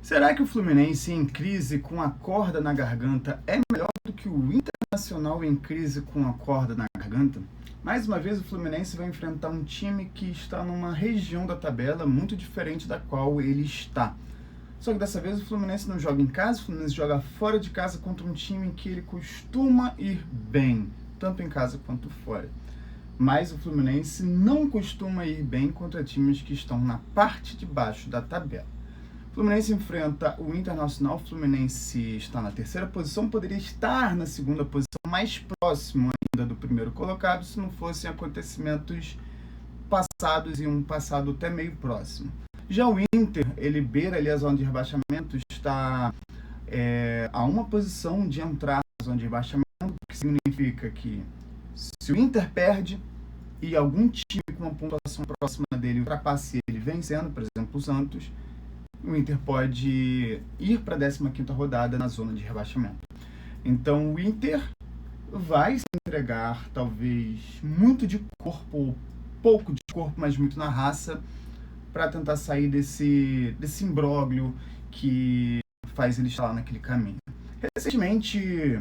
Será que o Fluminense em crise com a corda na garganta é melhor do que o Internacional em crise com a corda na garganta? Mais uma vez o Fluminense vai enfrentar um time que está numa região da tabela muito diferente da qual ele está. Só que dessa vez o Fluminense não joga em casa, o Fluminense joga fora de casa contra um time que ele costuma ir bem, tanto em casa quanto fora. Mas o Fluminense não costuma ir bem contra times que estão na parte de baixo da tabela. O Fluminense enfrenta o Internacional, o Fluminense está na terceira posição, poderia estar na segunda posição, mais próximo ainda do primeiro colocado, se não fossem acontecimentos passados e um passado até meio próximo. Já o Inter, ele beira ali a zona de rebaixamento, está a uma posição de entrar na zona de rebaixamento, o que significa que se o Inter perde e algum time com uma pontuação próxima dele ultrapasse ele vencendo, por exemplo o Santos, o Inter pode ir para a 15ª rodada na zona de rebaixamento. Então o Inter vai se entregar talvez muito de corpo, ou pouco de corpo, mas muito na raça, para tentar sair desse imbróglio que faz ele estar lá naquele caminho. Recentemente,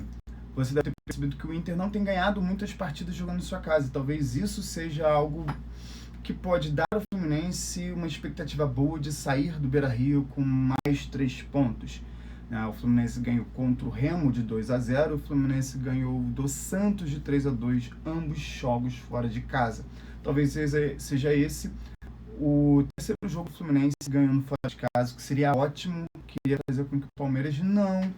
você deve ter percebido que o Inter não tem ganhado muitas partidas jogando em sua casa. Talvez isso seja algo que pode dar ao Fluminense uma expectativa boa de sair do Beira-Rio com mais 3 pontos. O Fluminense ganhou contra o Remo de 2-0, o Fluminense ganhou do Santos de 3-2, ambos jogos fora de casa. Talvez seja esse o terceiro jogo do Fluminense ganhando fora de casa, que seria ótimo, que iria fazer com que o Palmeiras não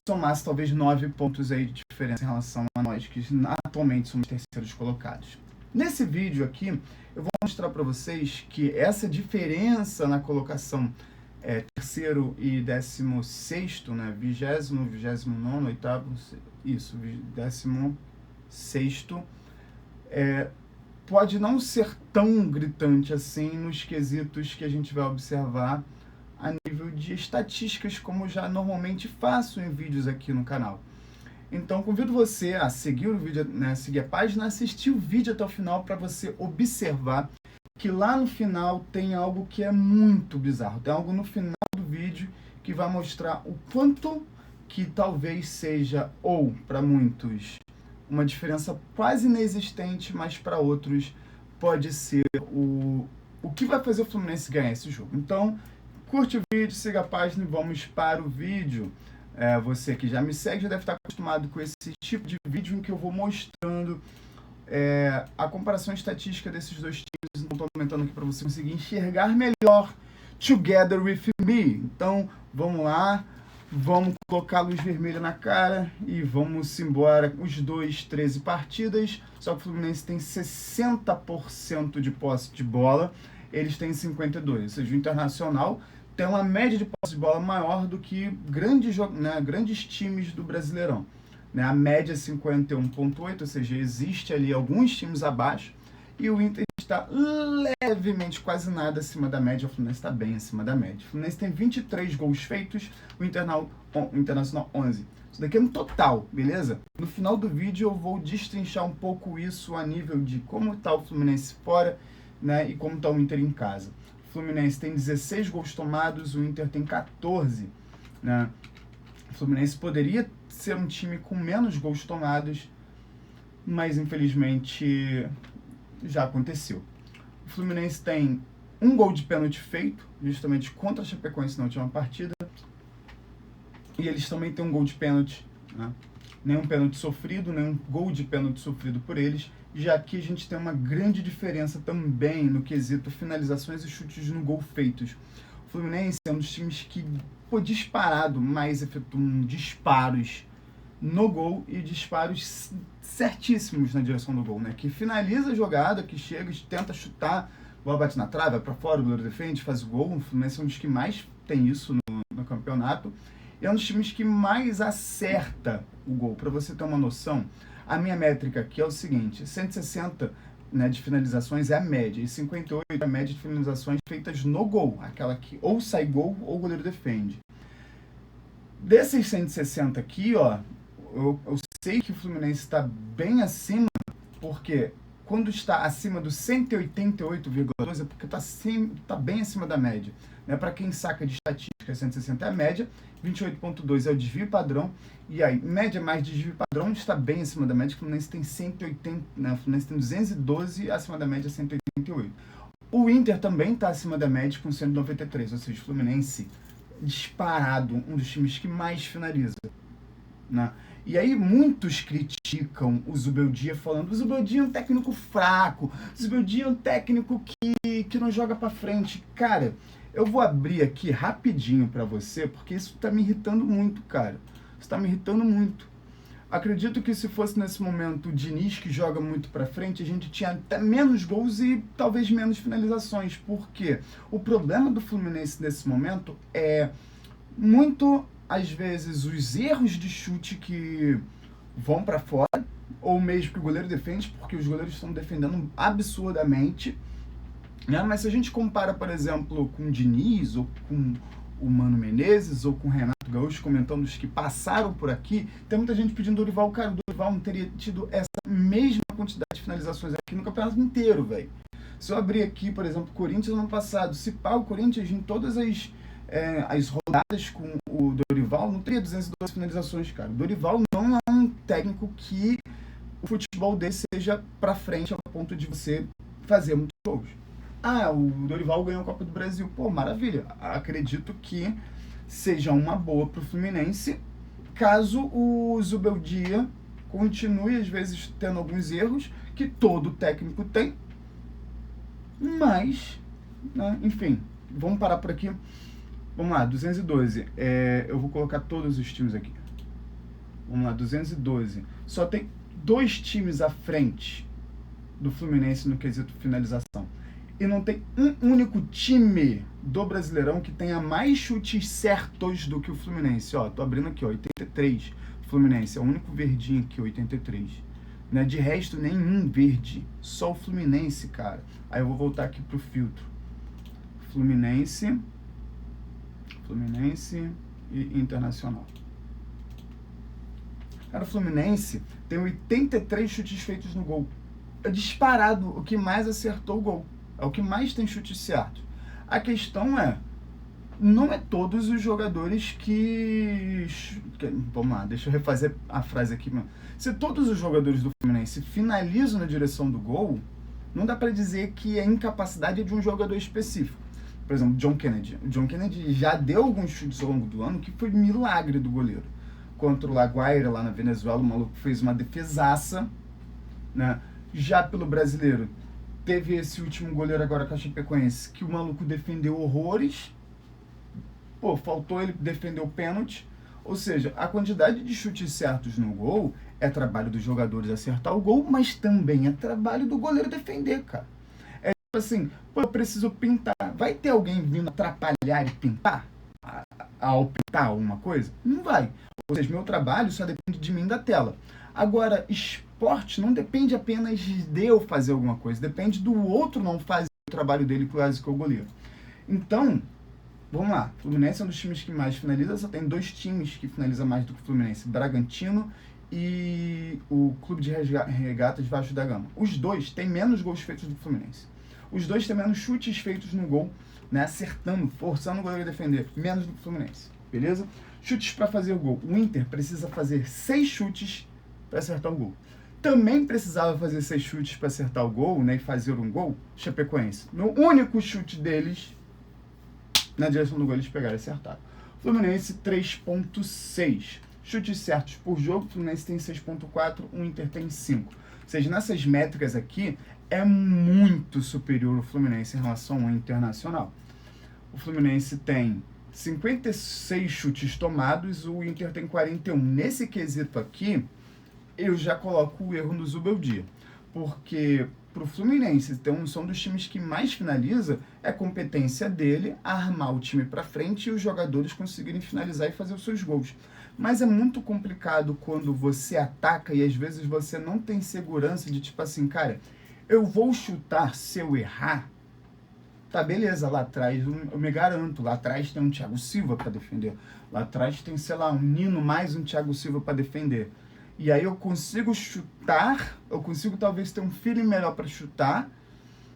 somasse talvez 9 pontos aí de diferença em relação a nós, que atualmente somos terceiros colocados. Nesse vídeo aqui, eu vou mostrar para vocês que essa diferença na colocação terceiro e 16º, né, 20º, 29º, 8º, isso, 16º, pode não ser tão gritante assim nos quesitos que a gente vai observar a nível de estatísticas, como eu já normalmente faço em vídeos aqui no canal. Então convido você a seguir o vídeo, né, seguir a página, assistir o vídeo até o final para você observar que lá no final tem algo que é muito bizarro. Tem algo no final do vídeo que vai mostrar o quanto que talvez seja, ou para muitos, uma diferença quase inexistente, mas para outros pode ser o que vai fazer o Fluminense ganhar esse jogo. Então, curte o vídeo, siga a página e vamos para o vídeo. Você que já me segue já deve estar acostumado com esse tipo de vídeo em que eu vou mostrando a comparação estatística desses dois times. Então, estou aumentando aqui para você conseguir enxergar melhor Together With Me. Então, vamos lá. Vamos colocar a luz vermelha na cara e vamos embora. Os dois, 13 partidas, só que o Fluminense tem 60% de posse de bola, eles têm 52%. Ou seja, o Internacional tem uma média de posse de bola maior do que grandes times do Brasileirão. A média é 51,8%, ou seja, existe ali alguns times abaixo, e o Inter está levemente, quase nada acima da média. O Fluminense está bem acima da média. O Fluminense tem 23 gols feitos, o Internacional 11. Isso daqui é um total, beleza? No final do vídeo eu vou destrinchar um pouco isso a nível de como está o Fluminense fora, né, e como está o Inter em casa. O Fluminense tem 16 gols tomados, o Inter tem 14. Né? O Fluminense poderia ser um time com menos gols tomados, mas infelizmente já aconteceu. O Fluminense tem um gol de pênalti feito, justamente contra a Chapecoense na última partida, e eles também têm um gol de pênalti, né? Nenhum pênalti sofrido, nenhum gol de pênalti sofrido por eles, já que a gente tem uma grande diferença também no quesito finalizações e chutes no gol feitos. O Fluminense é um dos times que, disparado, mais efetuam disparos no gol e disparos certíssimos na direção do gol, né? Que finaliza a jogada, que chega e tenta chutar, a bola bate na trave, vai para fora, o goleiro defende, faz o gol. O Fluminense é um dos que mais tem isso no campeonato. E é um dos times que mais acerta o gol. Para você ter uma noção, a minha métrica aqui é o seguinte: 160, né, de finalizações é a média, e 58 é a média de finalizações feitas no gol, aquela que ou sai gol ou o goleiro defende. Desses 160 aqui, ó, eu sei que o Fluminense está bem acima, porque quando está acima do 188,12 é porque está bem acima da média. Né? Para quem saca de estatística, que é 160 é a média, 28,2 é o desvio padrão, e aí, média mais desvio padrão está bem acima da média, o Fluminense tem 180, né, o Fluminense tem 212, acima da média 188. O Inter também está acima da média com 193, ou seja, o Fluminense disparado, um dos times que mais finaliza, né? E aí muitos criticam o Zubeldia falando, o Zubeldia é um técnico fraco, o Zubeldia é um técnico que não joga pra frente. Cara, eu vou abrir aqui rapidinho pra você, porque isso tá me irritando muito, cara. Isso tá me irritando muito. Acredito que se fosse nesse momento o Diniz, que joga muito pra frente, a gente tinha até menos gols e talvez menos finalizações. Por quê? O problema do Fluminense nesse momento é muito, às vezes, os erros de chute que vão pra fora, ou mesmo que o goleiro defende, porque os goleiros estão defendendo absurdamente, né? Mas se a gente compara, por exemplo, com o Diniz, ou com o Mano Menezes, ou com o Renato Gaúcho, comentando os que passaram por aqui, tem muita gente pedindo Dorival. Cara, o Dorival não teria tido essa mesma quantidade de finalizações aqui no campeonato inteiro, velho. Se eu abrir aqui, por exemplo, o Corinthians no ano passado, se pá, o Corinthians em todas as rodadas com o Dorival, não teria 212 finalizações, cara. O Dorival não é um técnico que o futebol dele seja pra frente ao ponto de você fazer muitos gols. Ah, o Dorival ganhou a Copa do Brasil. Pô, maravilha. Acredito que seja uma boa pro Fluminense, caso o Zubeldia continue, às vezes, tendo alguns erros, que todo técnico tem. Mas, né, enfim, vamos parar por aqui. Vamos lá, 212. Eu vou colocar todos os times aqui. Vamos lá, 212. Só tem 2 times à frente do Fluminense no quesito finalização. E não tem um único time do Brasileirão que tenha mais chutes certos do que o Fluminense. Ó, tô abrindo aqui, ó, 83. Fluminense, é o único verdinho aqui, 83. Né? De resto, nenhum verde. Só o Fluminense, cara. Aí eu vou voltar aqui pro filtro. Fluminense e Internacional. Cara, o Fluminense tem 83 chutes feitos no gol. É disparado o que mais acertou o gol. É o que mais tem chutes certos. A questão é, não é todos os jogadores que... Vamos lá, deixa eu refazer a frase aqui, mano. Se todos os jogadores do Fluminense finalizam na direção do gol, não dá pra dizer que a incapacidade é de um jogador específico. Por exemplo, John Kennedy. O John Kennedy já deu alguns chutes ao longo do ano que foi milagre do goleiro. Contra o Laguaira, lá na Venezuela, o maluco fez uma defesaça, né? Já pelo brasileiro, teve esse último goleiro agora com a Chapecoense, que o maluco defendeu horrores. Pô, faltou ele defender o pênalti. Ou seja, a quantidade de chutes certos no gol é trabalho dos jogadores acertar o gol, mas também é trabalho do goleiro defender, cara. É tipo assim, pô, eu preciso pintar. Vai ter alguém vindo atrapalhar e pintar? Ao pintar alguma coisa? Não vai. Ou seja, meu trabalho só depende de mim da tela. Agora, esporte não depende apenas de eu fazer alguma coisa, depende do outro não fazer o trabalho dele, quase que o goleiro. Então, vamos lá. O Fluminense é um dos times que mais finaliza, só tem 2 times que finalizam mais do que o Fluminense, Bragantino e o Clube de Regatas Vasco da Gama. Os 2 têm menos gols feitos do que o Fluminense. Os 2 têm menos chutes feitos no gol, né, acertando, forçando o goleiro a defender, menos do que o Fluminense, beleza? Chutes para fazer o gol. O Inter precisa fazer 6 chutes para acertar o gol. Também precisava fazer 6 chutes para acertar o gol, né, e fazer um gol, Chapecoense. No único chute deles, na direção do gol, eles pegaram e acertaram. Fluminense, 3,6. Chutes certos por jogo, o Fluminense tem 6,4, o Inter tem 5. Ou seja, nessas métricas aqui, é muito superior o Fluminense em relação ao Internacional. O Fluminense tem 56 chutes tomados, o Inter tem 41. Nesse quesito aqui, eu já coloco o erro no Zubeldia, porque pro Fluminense são um dos times que mais finaliza, é competência dele armar o time para frente e os jogadores conseguirem finalizar e fazer os seus gols. Mas é muito complicado quando você ataca e às vezes você não tem segurança de tipo assim, cara, eu vou chutar se eu errar. Tá, beleza, lá atrás eu me garanto, lá atrás tem um Thiago Silva para defender, lá atrás tem, sei lá, um Nino mais um Thiago Silva para defender. E aí eu consigo chutar, eu consigo talvez ter um feeling melhor para chutar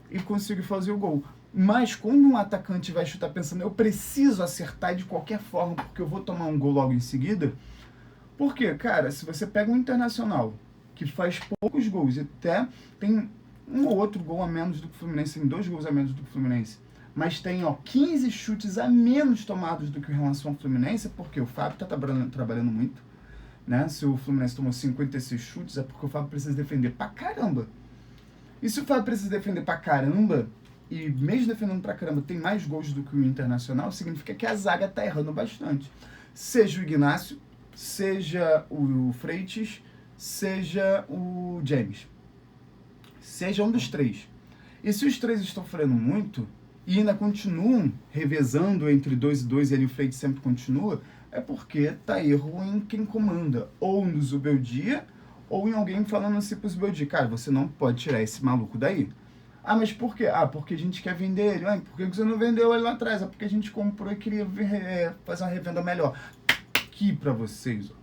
e consigo fazer o gol. Mas quando um atacante vai chutar pensando, eu preciso acertar de qualquer forma, porque eu vou tomar um gol logo em seguida. Por quê? Cara, se você pega um Internacional, que faz poucos gols, e até tem um ou outro gol a menos do que o Fluminense, tem 2 gols a menos do que o Fluminense, mas tem 15 chutes a menos tomados do que em relação ao Fluminense, porque o Fábio está trabalhando muito, né? Se o Fluminense tomou 56 chutes, é porque o Fábio precisa defender pra caramba. E se o Fábio precisa defender pra caramba, e mesmo defendendo pra caramba tem mais gols do que o Internacional, significa que a zaga tá errando bastante. Seja o Ignacio, seja o Freitas, seja o James. Seja um dos 3. E se os 3 estão falhando muito, e ainda continuam revezando entre 2 e 2, e ali o Freitas sempre continua, é porque tá erro em quem comanda. Ou no Zubeldia, ou em alguém falando assim pro Zubeldia, cara, você não pode tirar esse maluco daí. Ah, mas por quê? Ah, porque a gente quer vender ele. Ah, por que você não vendeu ele lá atrás? Ah, porque a gente comprou e queria fazer uma revenda melhor. Aqui pra vocês, ó.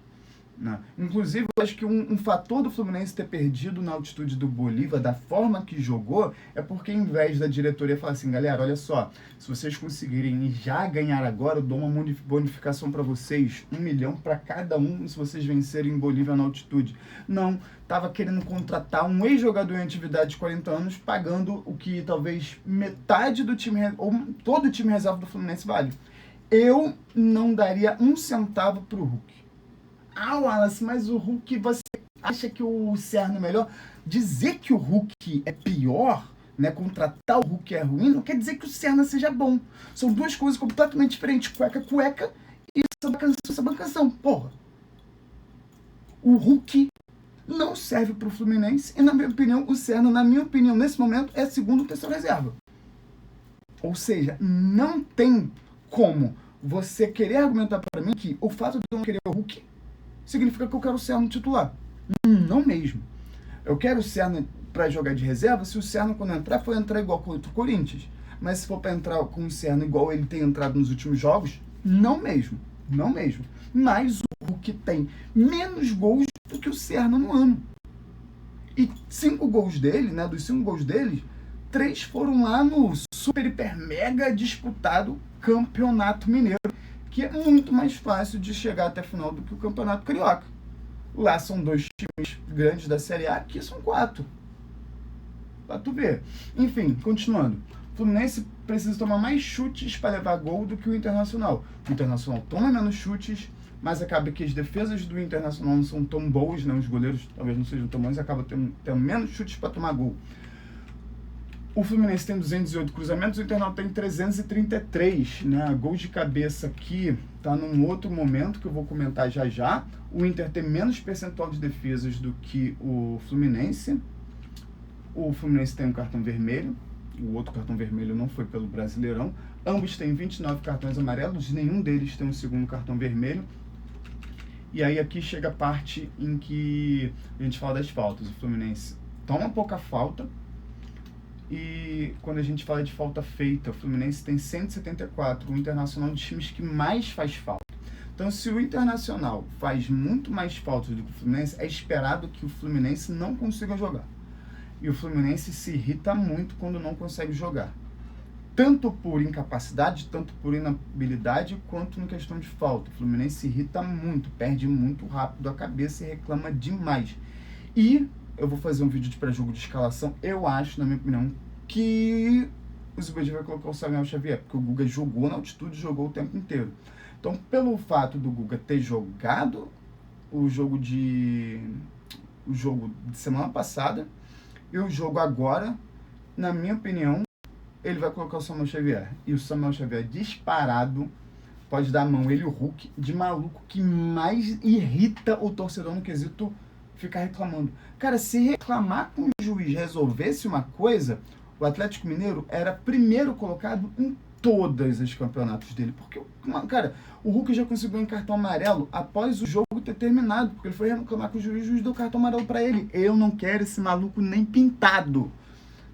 Não. Inclusive, eu acho que um fator do Fluminense ter perdido na altitude do Bolívar, da forma que jogou, é porque em vez da diretoria falar assim, galera, olha só, se vocês conseguirem já ganhar agora, eu dou uma bonificação para vocês, 1 milhão para cada um, se vocês vencerem em Bolívia na altitude. Não, tava querendo contratar um ex-jogador em atividade de 40 anos, pagando o que talvez metade do time, ou todo o time reserva do Fluminense vale. Eu não daria 1 centavo pro Hulk. Ah, Wallace, mas o Hulk, você acha que o Serno é melhor? Dizer que o Hulk é pior, né? Contratar o Hulk é ruim, não quer dizer que o Serno seja bom. São 2 coisas completamente diferentes. Cueca e essa porra. O Hulk não serve pro Fluminense e, na minha opinião, o Serno, na minha opinião, nesse momento, é segundo ou terceiro reserva. Ou seja, não tem como você querer argumentar para mim que o fato de eu não querer o Hulk significa que eu quero o Serno titular. Não mesmo. Eu quero o Serno para jogar de reserva se o Serno, quando entrar, for entrar igual contra o Corinthians. Mas se for para entrar com o Serno igual ele tem entrado nos últimos jogos, não mesmo. Não mesmo. Mas o Hulk tem menos gols do que o Serno no ano. E 5 gols dele, né, dos 5 gols dele, 3 foram lá no super, hiper, mega disputado Campeonato Mineiro, que é muito mais fácil de chegar até a final do que o Campeonato Carioca. Lá são 2 times grandes da Série A, aqui são 4. Pra tu ver. Enfim, continuando. O Fluminense precisa tomar mais chutes para levar gol do que o Internacional. O Internacional toma menos chutes, mas acaba que as defesas do Internacional não são tão boas, né? Os goleiros talvez não sejam tão bons, acaba tendo menos chutes para tomar gol. O Fluminense tem 208 cruzamentos, o Internacional tem 333, né? Gols de cabeça aqui tá num outro momento que eu vou comentar já já. O Inter tem menos percentual de defesas do que o Fluminense. O Fluminense tem um cartão vermelho, o outro cartão vermelho não foi pelo Brasileirão. Ambos têm 29 cartões amarelos, nenhum deles tem um segundo cartão vermelho. E aí aqui chega a parte em que a gente fala das faltas. O Fluminense toma pouca falta. E quando a gente fala de falta feita, o Fluminense tem 174, o Internacional é um dos times que mais faz falta. Então, se o Internacional faz muito mais faltas do que o Fluminense, é esperado que o Fluminense não consiga jogar. E o Fluminense se irrita muito quando não consegue jogar. Tanto por incapacidade, tanto por inabilidade, quanto na questão de falta. O Fluminense se irrita muito, perde muito rápido a cabeça e reclama demais. E eu vou fazer um vídeo de pré-jogo de escalação. Eu acho, na minha opinião, que o Zubeldia vai colocar o Samuel Xavier, porque o Guga jogou na altitude, jogou o tempo inteiro. Então, pelo fato do Guga ter jogado o jogo de semana passada e o jogo agora, na minha opinião, ele vai colocar o Samuel Xavier. E o Samuel Xavier disparado pode dar a mão, ele e o Hulk, de maluco que mais irrita o torcedor no quesito ficar reclamando. Cara, se reclamar com o juiz resolvesse uma coisa, o Atlético Mineiro era primeiro colocado em todos os campeonatos dele. Porque, cara, o Hulk já conseguiu um cartão amarelo após o jogo ter terminado, porque ele foi reclamar com o juiz deu cartão amarelo pra ele. Eu não quero esse maluco nem pintado,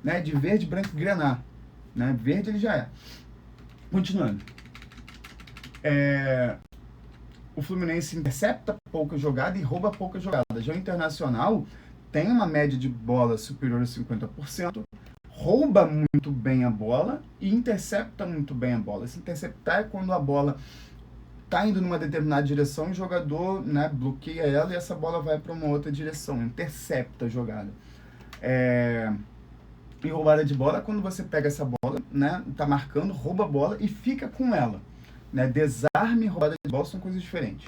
né, de verde, branco e grená, né, verde ele já é. Continuando. O Fluminense intercepta pouca jogada e rouba pouca jogada. Já o Internacional tem uma média de bola superior a 50%, rouba muito bem a bola e intercepta muito bem a bola. Se interceptar é quando a bola está indo numa determinada direção e o jogador, né, bloqueia ela e essa bola vai para uma outra direção, intercepta a jogada. E roubada de bola é quando você pega essa bola, né, tá marcando, rouba a bola e fica com ela. Né? Desarme e roubada de bola são coisas diferentes.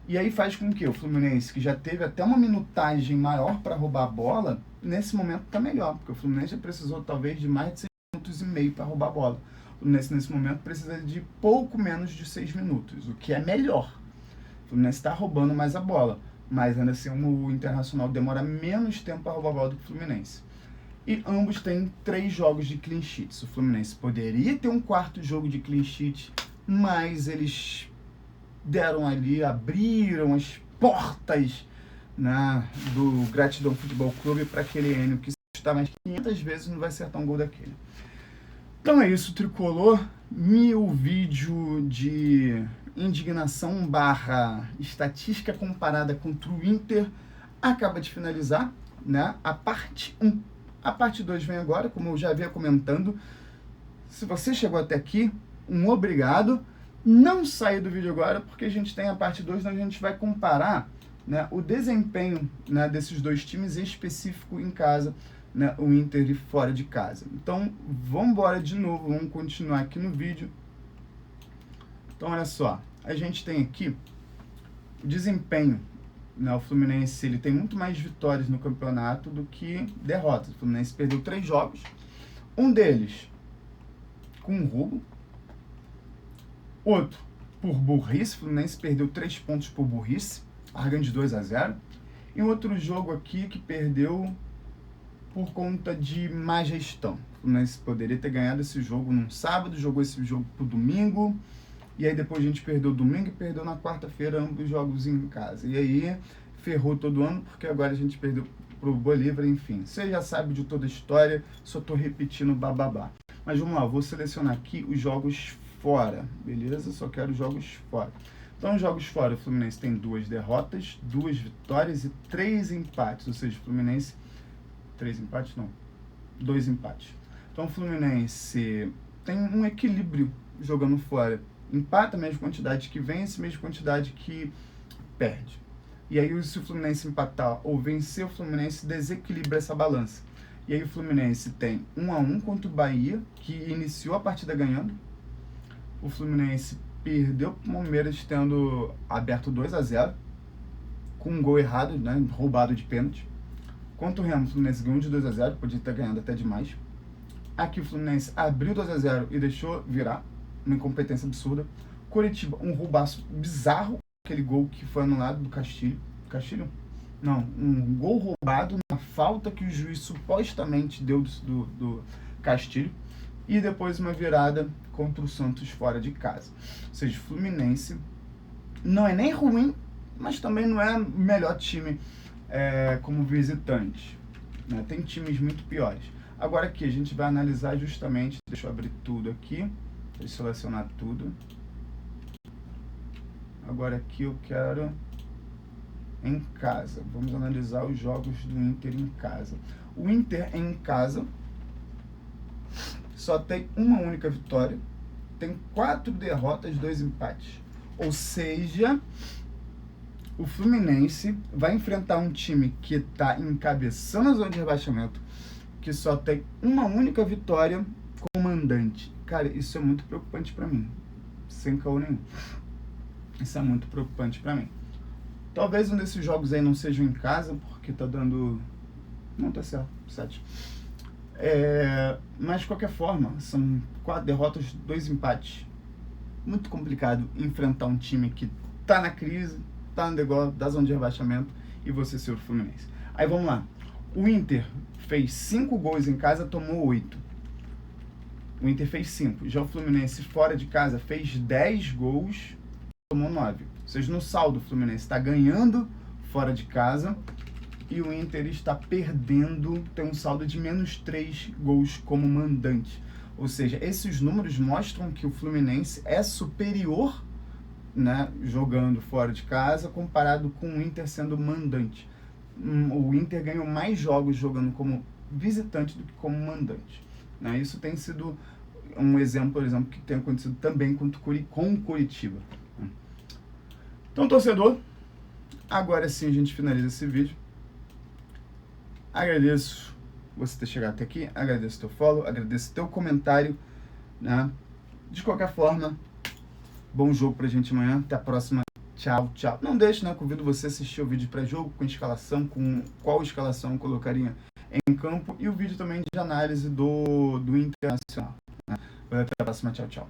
E aí faz com que o Fluminense, que já teve até uma minutagem maior para roubar a bola, nesse momento está melhor, porque o Fluminense já precisou talvez de mais de 6 minutos e meio para roubar a bola. O Fluminense nesse momento precisa de pouco menos de 6 minutos, o que é melhor. O Fluminense está roubando mais a bola, mas ainda assim o Internacional demora menos tempo para roubar a bola do que o Fluminense. E ambos têm 3 jogos de clean sheets. O Fluminense poderia ter um 4º jogo de clean sheet, mas eles deram ali, abriram as portas, né, do Gratidão Futebol Clube para aquele Enio que se está mais 500 vezes não vai acertar um gol daquele. Então é isso, Tricolor. Meu vídeo de indignação / estatística comparada contra o Inter acaba de finalizar, né? A parte 1. A parte 2 vem agora, como eu já havia comentando. Se você chegou até aqui, um obrigado. Não saia do vídeo agora, porque a gente tem a parte 2, onde a gente vai comparar, né, o desempenho, né, desses dois times, em específico em casa, né, o Inter e fora de casa. Então, vamos embora de novo, vamos continuar aqui no vídeo. Então, olha só, a gente tem aqui o desempenho, né, o Fluminense ele tem muito mais vitórias no campeonato do que derrotas. O Fluminense perdeu 3 jogos, um deles com um roubo, outro por burrice. O Fluminense perdeu 3 pontos por burrice, largando de 2-0. E outro jogo aqui que perdeu por conta de má gestão. O Fluminense poderia ter ganhado esse jogo num sábado, jogou esse jogo pro domingo, e aí depois a gente perdeu domingo e perdeu na quarta-feira ambos os jogos em casa. E aí ferrou todo ano, porque agora a gente perdeu pro Bolívar, enfim. Você já sabe de toda a história, só tô repetindo bababá. Mas vamos lá, vou selecionar aqui os jogos fora, beleza? Só quero jogos fora. Então, jogos fora, o Fluminense tem 2 derrotas, 2 vitórias e 3 empates. Ou seja, o Fluminense... 3 empates? Não. 2 empates. Então, o Fluminense tem um equilíbrio jogando fora. Empata a mesma quantidade que vence, a mesma quantidade que perde. E aí, se o Fluminense empatar ou vencer, o Fluminense desequilibra essa balança. E aí, o Fluminense tem 1-1 contra o Bahia, que iniciou a partida ganhando. O Fluminense perdeu para o Palmeiras tendo aberto 2-0, com um gol errado, né, roubado de pênalti. Contra o Remo, o Fluminense ganhou de 2-0, podia ter ganhado até demais. Aqui o Fluminense abriu 2-0 e deixou virar, uma incompetência absurda. Coritiba, um roubaço bizarro, aquele gol que foi anulado do Castilho. Castilho? Não, um gol roubado na falta que o juiz supostamente deu do Castilho. E depois uma virada contra o Santos fora de casa. Ou seja, o Fluminense não é nem ruim, mas também não é o melhor time como visitante. Né? Tem times muito piores. Agora aqui a gente vai analisar justamente, deixa eu abrir tudo aqui, deixa eu selecionar tudo. Agora aqui eu quero em casa. Vamos analisar os jogos do Inter em casa. O Inter em casa só tem uma única vitória, tem 4 derrotas, 2 empates. Ou seja, o Fluminense vai enfrentar um time que está encabeçando a zona de rebaixamento, que só tem uma única vitória como mandante. Cara, isso é muito preocupante para mim, sem caô nenhum. Isso é muito preocupante para mim. Talvez um desses jogos aí não seja em casa, porque tá dando... Não, tá certo, 7. Mas de qualquer forma, são 4 derrotas, 2 empates. Muito complicado enfrentar um time que tá na crise, tá no negócio da zona de rebaixamento, e você ser o Fluminense. Aí vamos lá. O Inter fez 5 gols em casa, tomou 8. O Inter fez 5. Já o Fluminense fora de casa fez 10 gols, tomou 9. Ou seja, no saldo o Fluminense está ganhando fora de casa e o Inter está perdendo, tem um saldo de menos 3 gols como mandante. Ou seja, esses números mostram que o Fluminense é superior, né, jogando fora de casa, comparado com o Inter sendo mandante. O Inter ganhou mais jogos jogando como visitante do que como mandante, né? Isso tem sido um exemplo, por exemplo, que tem acontecido também com Curitiba. Então, torcedor, agora sim a gente finaliza esse vídeo. Agradeço você ter chegado até aqui, agradeço teu follow, agradeço teu comentário, né? De qualquer forma, bom jogo pra gente amanhã, até a próxima, tchau, tchau. Não deixe, né? Convido você a assistir o vídeo pré-jogo com escalação, com qual escalação eu colocaria em campo, e o vídeo também de análise do Internacional, né? Até a próxima, tchau, tchau.